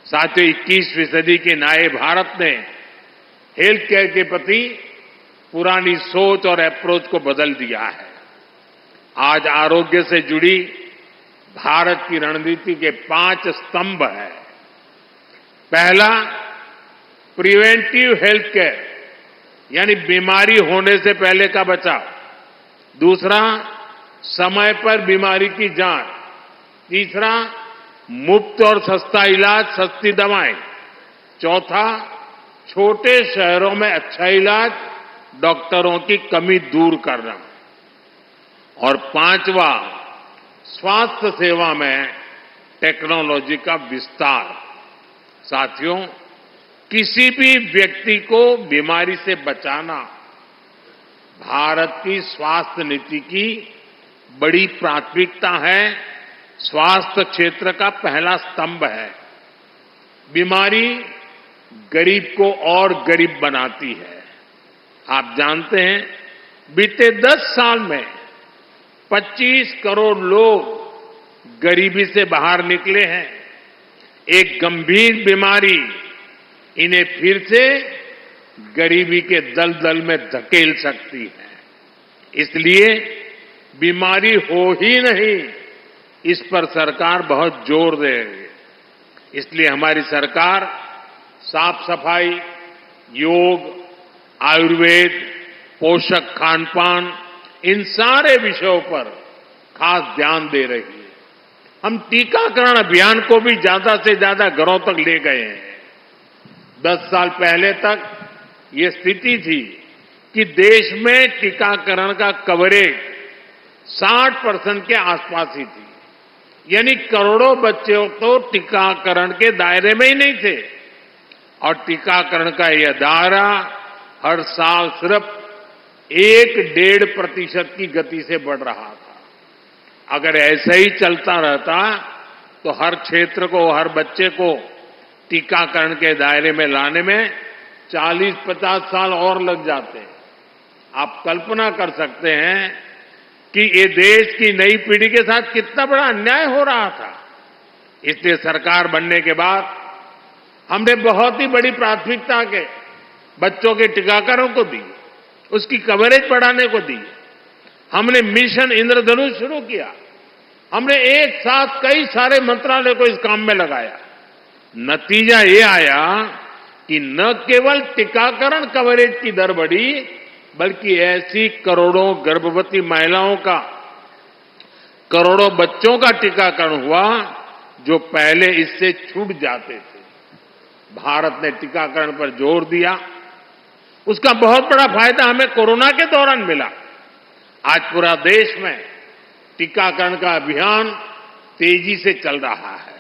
साथियों, 21वीं सदी के नए भारत ने हेल्थ केयर के प्रति पुरानी सोच और अप्रोच को बदल दिया है। आज आरोग्य से जुड़ी भारत की रणनीति के 5 स्तंभ हैं। पहला, प्रिवेंटिव हेल्थ केयर यानी बीमारी होने से पहले का बचाव। दूसरा, समय पर बीमारी की जांच। तीसरा, मुफ्त और सस्ता इलाज, सस्ती दवाएं। चौथा, छोटे शहरों में अच्छा इलाज, डॉक्टरों की कमी दूर करना। और पांचवा, स्वास्थ्य सेवा में टेक्नोलॉजी का विस्तार। साथियों, किसी भी व्यक्ति को बीमारी से बचाना भारत की स्वास्थ्य नीति की बड़ी प्राथमिकता है, स्वास्थ्य क्षेत्र का पहला स्तंभ है। बीमारी गरीब को और गरीब बनाती है। आप जानते हैं, बीते 10 साल में 25 करोड़ लोग गरीबी से बाहर निकले हैं। एक गंभीर बीमारी इन्हें फिर से गरीबी के दलदल में धकेल सकती है। इसलिए बीमारी हो ही नहीं, इस पर सरकार बहुत जोर दे रही है। इसलिए हमारी सरकार साफ सफाई, योग, आयुर्वेद, पोषक खान पान, इन सारे विषयों पर खास ध्यान दे रही है। हम टीकाकरण अभियान को भी ज्यादा से ज्यादा घरों तक ले गए हैं। 10 साल पहले तक ये स्थिति थी कि देश में टीकाकरण का कवरेज 60% के आसपास ही थी, यानी करोड़ों बच्चे तो टीकाकरण के दायरे में ही नहीं थे। और टीकाकरण का यह दायरा हर साल सिर्फ 1-1.5% की गति से बढ़ रहा था। अगर ऐसा ही चलता रहता तो हर क्षेत्र को, हर बच्चे को टीकाकरण के दायरे में लाने में 40-50 साल और लग जाते। आप कल्पना कर सकते हैं कि ये देश की नई पीढ़ी के साथ कितना बड़ा अन्याय हो रहा था। इसलिए सरकार बनने के बाद हमने बहुत ही बड़ी प्राथमिकता के बच्चों के टीकाकरण को दी, उसकी कवरेज बढ़ाने को दी। हमने मिशन इंद्रधनुष शुरू किया। हमने एक साथ कई सारे मंत्रालय को इस काम में लगाया। नतीजा ये आया कि न केवल टीकाकरण कवरेज की दर बढ़ी, बल्कि ऐसी करोड़ों गर्भवती महिलाओं का, करोड़ों बच्चों का टीकाकरण हुआ जो पहले इससे छूट जाते थे। भारत ने टीकाकरण पर जोर दिया। उसका बहुत बड़ा फायदा हमें कोरोना के दौरान मिला। आज पूरा देश में टीकाकरण का अभियान तेजी से चल रहा है।